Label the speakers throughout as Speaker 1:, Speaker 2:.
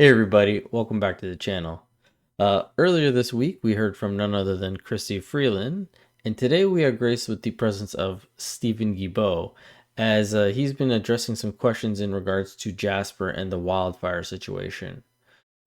Speaker 1: Hey everybody, welcome back to the channel. Earlier this week, we heard from none other than Christy Freeland, and today we are graced with the presence of Stephen Guilbeault, as he's been addressing some questions in regards to Jasper and the wildfire situation.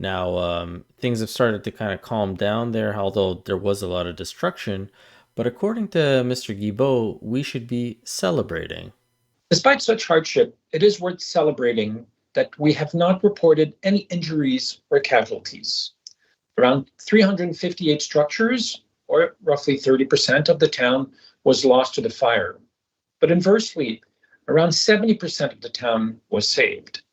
Speaker 1: Now, things have started to kind of calm down there, although there was a lot of destruction, but according to Mr. Guilbeault, we should be celebrating.
Speaker 2: Despite such hardship, it is worth celebrating that we have not reported any injuries or casualties. Around 358 structures, or roughly 30% of the town, was lost to the fire. But inversely, around 70% of the town was saved.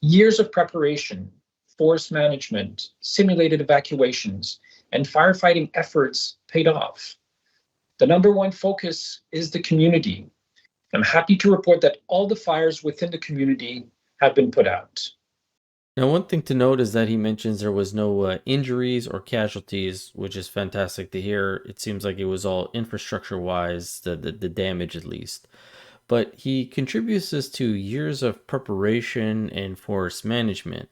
Speaker 2: Years of preparation, forest management, simulated evacuations, and firefighting efforts paid off. The number one focus is the community. I'm happy to report that all the fires within the community have been put out.
Speaker 1: Now, one thing to note is that he mentions there was no injuries or casualties, which is fantastic to hear. It seems like it was all infrastructure wise, the damage at least. But he contributes this to years of preparation and forest management,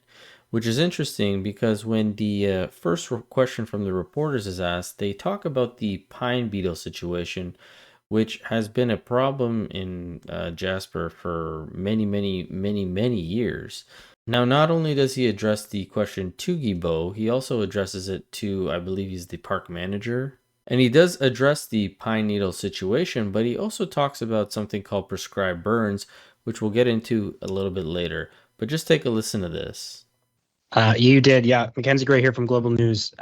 Speaker 1: which is interesting because when the first question from the reporters is asked, they talk about the pine beetle situation, which has been a problem in Jasper for many years. Now, not only does he address the question to Guilbeault, he also addresses it to, I believe he's the park manager. And he does address the pine needle situation, but he also talks about something called prescribed burns, which we'll get into a little bit later. But just take a listen to this.
Speaker 3: You did, yeah. Mackenzie Gray here from Global News.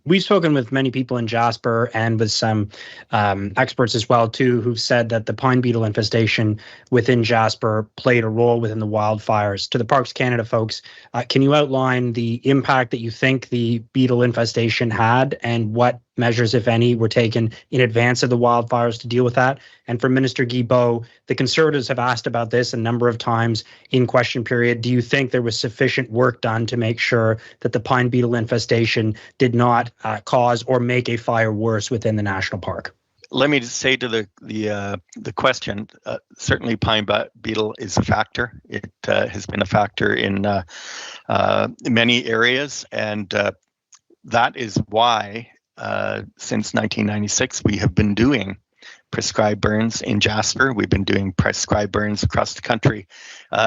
Speaker 3: We've spoken with many people in Jasper and with some experts as well too, who've said that the pine beetle infestation within Jasper played a role within the wildfires. To the Parks Canada folks, can you outline the impact that you think the beetle infestation had and what measures, if any, were taken in advance of the wildfires to deal with that? And for Minister Guilbeault, the Conservatives have asked about this a number of times in question period. Do you think there was sufficient work done to make sure that the pine beetle infestation did not cause or make a fire worse within the national park?
Speaker 4: Let me just say to the question, certainly pine beetle is a factor. It has been a factor in many areas, and that is why since 1996 we have been doing prescribed burns in Jasper. We've been doing prescribed burns across the country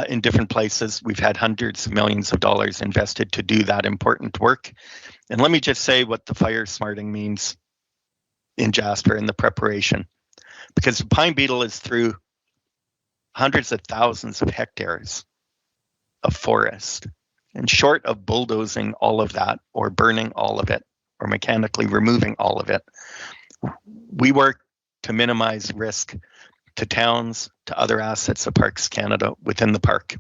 Speaker 4: in different places. We've had hundreds of millions of dollars invested to do that important work. And let me just say what the fire smarting means in Jasper in the preparation, because the pine beetle is through hundreds of thousands of hectares of forest, and short of bulldozing all of that or burning all of it or mechanically removing all of it, we work to minimize risk to towns, to other assets of Parks Canada within the park.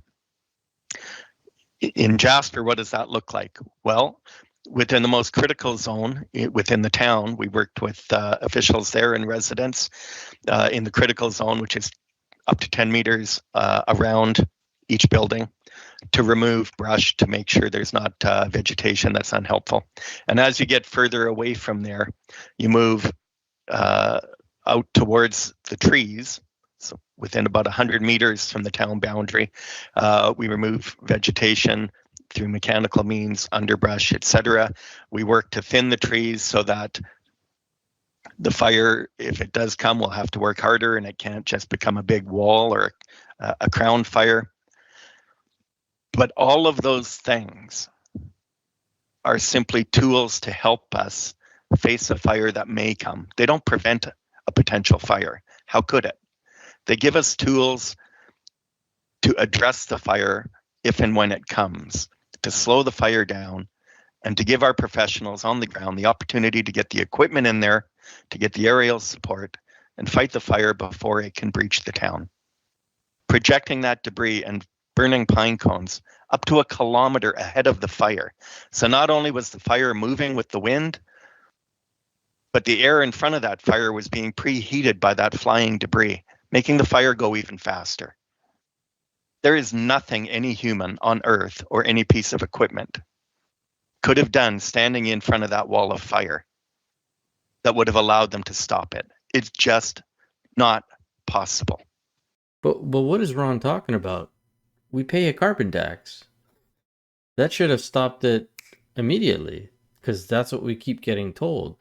Speaker 4: In Jasper, what does that look like? Well, within the most critical zone within the town, we worked with officials there and residents in the critical zone, which is up to 10 meters around each building, to remove brush to make sure there's not vegetation that's unhelpful. And as you get further away from there, you move out towards the trees. So within about 100 meters from the town boundary, we remove vegetation through mechanical means, underbrush, etc. We work to thin the trees so that the fire, if it does come, will have to work harder and it can't just become a big wall or a crown fire. But all of those things are simply tools to help us face a fire that may come. They don't prevent a potential fire. How could it? They give us tools to address the fire if and when it comes, to slow the fire down, and to give our professionals on the ground the opportunity to get the equipment in there, to get the aerial support, and fight the fire before it can breach the town. Projecting that debris and burning pine cones up to 1 kilometer ahead of the fire. So not only was the fire moving with the wind, but the air in front of that fire was being preheated by that flying debris, making the fire go even faster. There is nothing any human on Earth or any piece of equipment could have done standing in front of that wall of fire that would have allowed them to stop it. It's just not possible.
Speaker 1: But what is Ron talking about? We pay a carbon tax. That should have stopped it immediately, because that's what we keep getting told.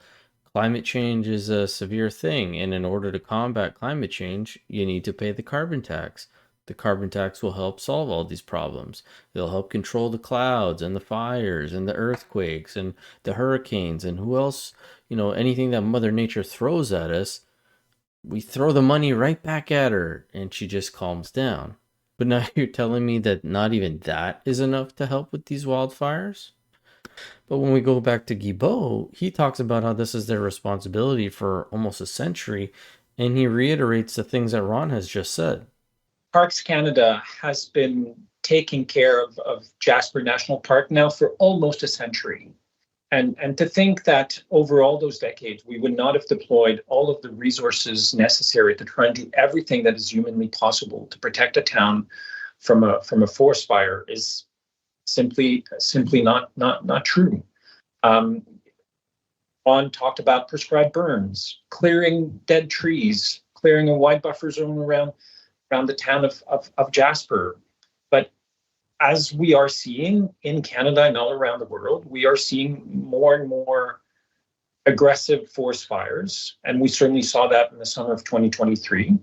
Speaker 1: Climate change is a severe thing, and in order to combat climate change, you need to pay the carbon tax. The carbon tax will help solve all these problems. It'll help control the clouds and the fires and the earthquakes and the hurricanes and who else, anything that Mother Nature throws at us. We throw the money right back at her and she just calms down. But now you're telling me that not even that is enough to help with these wildfires? But when we go back to Guilbeault, he talks about how this is their responsibility for almost a century, and he reiterates the things that Ron has just said.
Speaker 2: Parks Canada has been taking care of Jasper National Park now for almost a century. And to think that over all those decades, we would not have deployed all of the resources necessary to try and do everything that is humanly possible to protect a town from a forest fire is simply not true. Ron talked about prescribed burns, clearing dead trees, clearing a wide buffer zone around the town of Jasper. But as we are seeing in Canada and all around the world, we are seeing more and more aggressive forest fires, and we certainly saw that in the summer of 2023.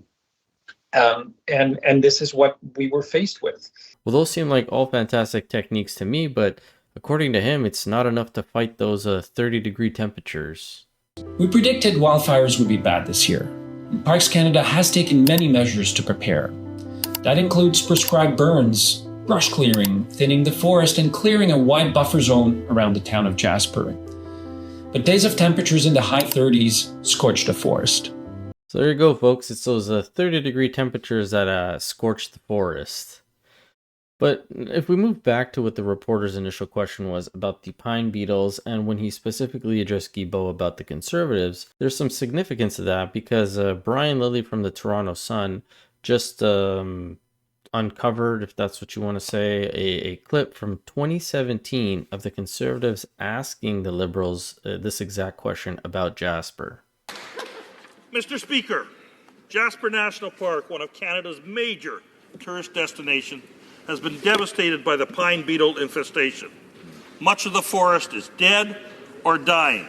Speaker 2: And this is what we were faced with.
Speaker 1: Well, those seem like all fantastic techniques to me, but according to him, it's not enough to fight those 30-degree temperatures.
Speaker 5: We predicted wildfires would be bad this year. Parks Canada has taken many measures to prepare. That includes prescribed burns, brush clearing, thinning the forest, and clearing a wide buffer zone around the town of Jasper. But days of temperatures in the high 30s scorched the forest.
Speaker 1: So there you go, folks. It's those 30-degree temperatures that scorch the forest. But if we move back to what the reporter's initial question was about the pine beetles, and when he specifically addressed Guilbeault about the Conservatives, there's some significance to that because Brian Lilly from the Toronto Sun just uncovered, if that's what you want to say, a clip from 2017 of the Conservatives asking the Liberals this exact question about Jasper.
Speaker 6: Mr. Speaker, Jasper National Park, one of Canada's major tourist destinations, has been devastated by the pine beetle infestation. Much of the forest is dead or dying.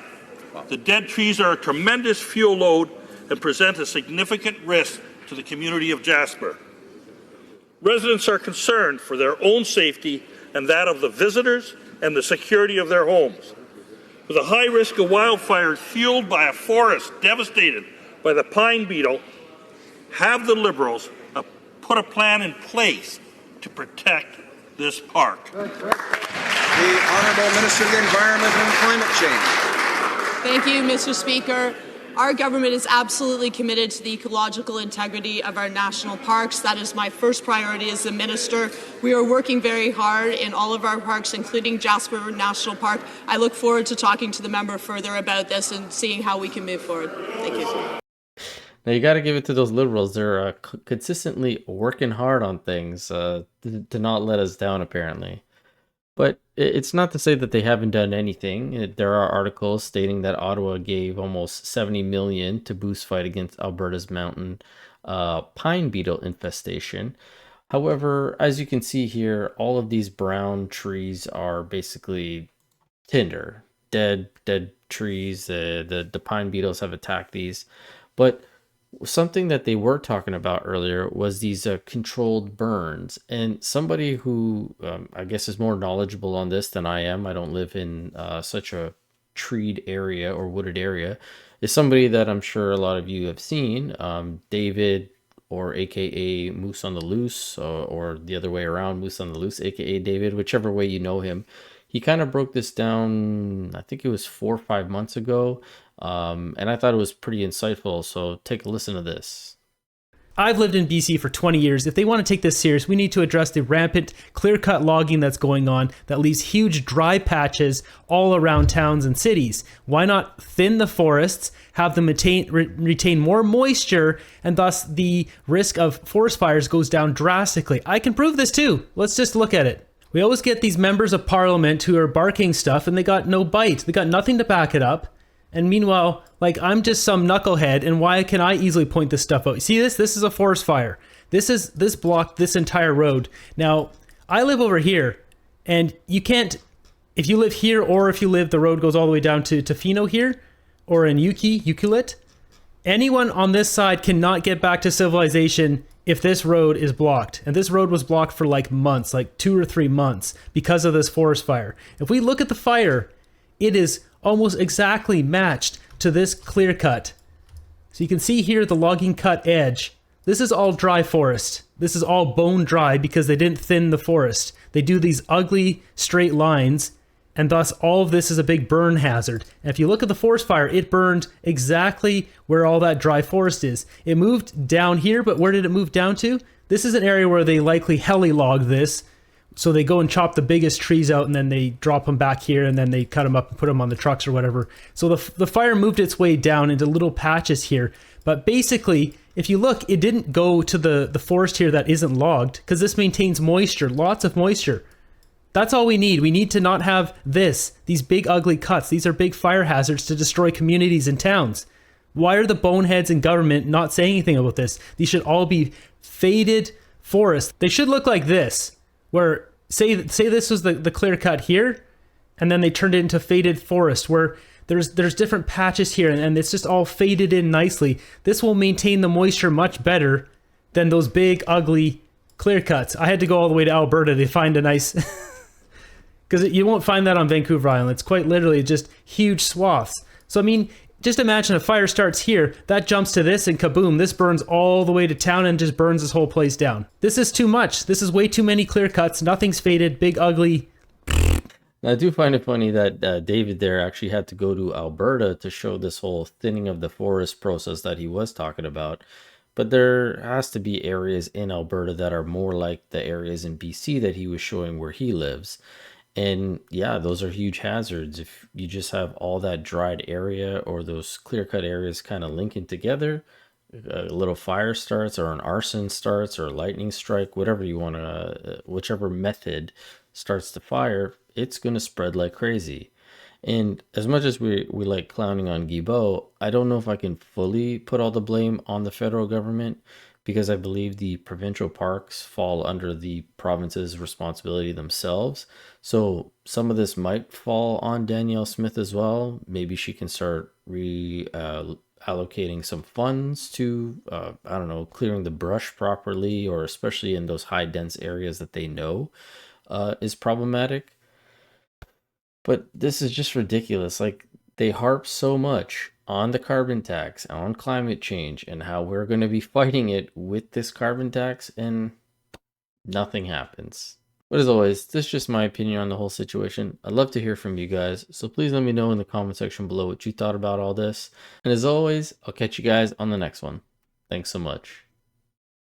Speaker 6: The dead trees are a tremendous fuel load and present a significant risk to the community of Jasper. Residents are concerned for their own safety and that of the visitors and the security of their homes. With a high risk of wildfires fueled by a forest devastated by the pine beetle, have the Liberals put a plan in place to protect this park?
Speaker 7: The Honourable Minister of the Environment and Climate Change.
Speaker 8: Thank you, Mr. Speaker. Our government is absolutely committed to the ecological integrity of our national parks. That is my first priority as the minister. We are working very hard in all of our parks, including Jasper National Park. I look forward to talking to the member further about this and seeing how we can move forward. Thank you.
Speaker 1: Now, you got to give it to those Liberals. They're consistently working hard on things to not let us down, apparently. But it's not to say that they haven't done anything. There are articles stating that Ottawa gave almost $70 million to boost fight against Alberta's mountain pine beetle infestation. However, as you can see here, all of these brown trees are basically tinder, dead trees. The pine beetles have attacked these. But something that they were talking about earlier was these controlled burns, and somebody who I guess is more knowledgeable on this than I am, I don't live in such a treed area or wooded area, is somebody that I'm sure a lot of you have seen, David, or aka Moose on the Loose, or the other way around, Moose on the Loose, aka David, whichever way you know him. He kind of broke this down, I think it was 4 or 5 months ago, and I thought it was pretty insightful, so take a listen to this.
Speaker 9: I've lived in BC for 20 years. If they want to take this serious, we need to address the rampant, clear-cut logging that's going on that leaves huge dry patches all around towns and cities. Why not thin the forests, have them retain more moisture, and thus the risk of forest fires goes down drastically? I can prove this too. Let's just look at it. We always get these members of parliament who are barking stuff and they got no bite. They got nothing to back it up. And meanwhile, like, I'm just some knucklehead, and why can I easily point this stuff out? See this? This is a forest fire. This blocked this entire road. Now, I live over here, And you can't, if you live here or if you live, the road goes all the way down to Tofino here or in Ucluelet, anyone on this side cannot get back to civilization if this road is blocked. And this road was blocked for like months, like 2 or 3 months because of this forest fire. If we look at the fire, it is almost exactly matched to this clear cut. So you can see here the logging cut edge. This is all dry forest. This is all bone dry because they didn't thin the forest. They do these ugly straight lines, and thus all of this is a big burn hazard. And if you look at the forest fire, it burned exactly where all that dry forest is. It moved down here, but where did it move down to? This is an area where they likely heli-log this. So they go and chop the biggest trees out, and then they drop them back here, and then they cut them up and put them on the trucks or whatever. So the fire moved its way down into little patches here. But basically, if you look, it didn't go to the forest here that isn't logged, because this maintains moisture, lots of moisture. That's all we need. We need to not have these big ugly cuts. These are big fire hazards to destroy communities and towns. Why are the boneheads in government not saying anything about this? These should all be faded forests. They should look like this, where say this was the clear cut here, and then they turned it into faded forest where there's different patches here, and it's just all faded in nicely. This will maintain the moisture much better than those big ugly clear cuts. I had to go all the way to Alberta to find a nice because you won't find that on Vancouver Island. It's quite literally just huge swaths. So I mean, just imagine a fire starts here, that jumps to this, and kaboom, this burns all the way to town and just burns this whole place down. This is too much. This is way too many clear cuts. Nothing's faded, big, ugly.
Speaker 1: I do find it funny that David there actually had to go to Alberta to show this whole thinning of the forest process that he was talking about. But there has to be areas in Alberta that are more like the areas in BC that he was showing where he lives. And yeah, those are huge hazards. If you just have all that dried area or those clear-cut areas kind of linking together, a little fire starts or an arson starts or a lightning strike, whatever you want to, whichever method starts the fire, it's going to spread like crazy. And as much as we like clowning on Guilbeault, I don't know if I can fully put all the blame on the federal government, because I believe the provincial parks fall under the province's responsibility themselves. So some of this might fall on Danielle Smith as well. Maybe she can start allocating some funds to, I don't know, clearing the brush properly, or especially in those high dense areas that they know is problematic. But this is just ridiculous. Like, they harp so much on the carbon tax, on climate change, and how we're going to be fighting it with this carbon tax, and nothing happens. But as always, this is just my opinion on the whole situation. I'd love to hear from you guys, so please let me know in the comment section below what you thought about all this. And as always, I'll catch you guys on the next one. Thanks so much.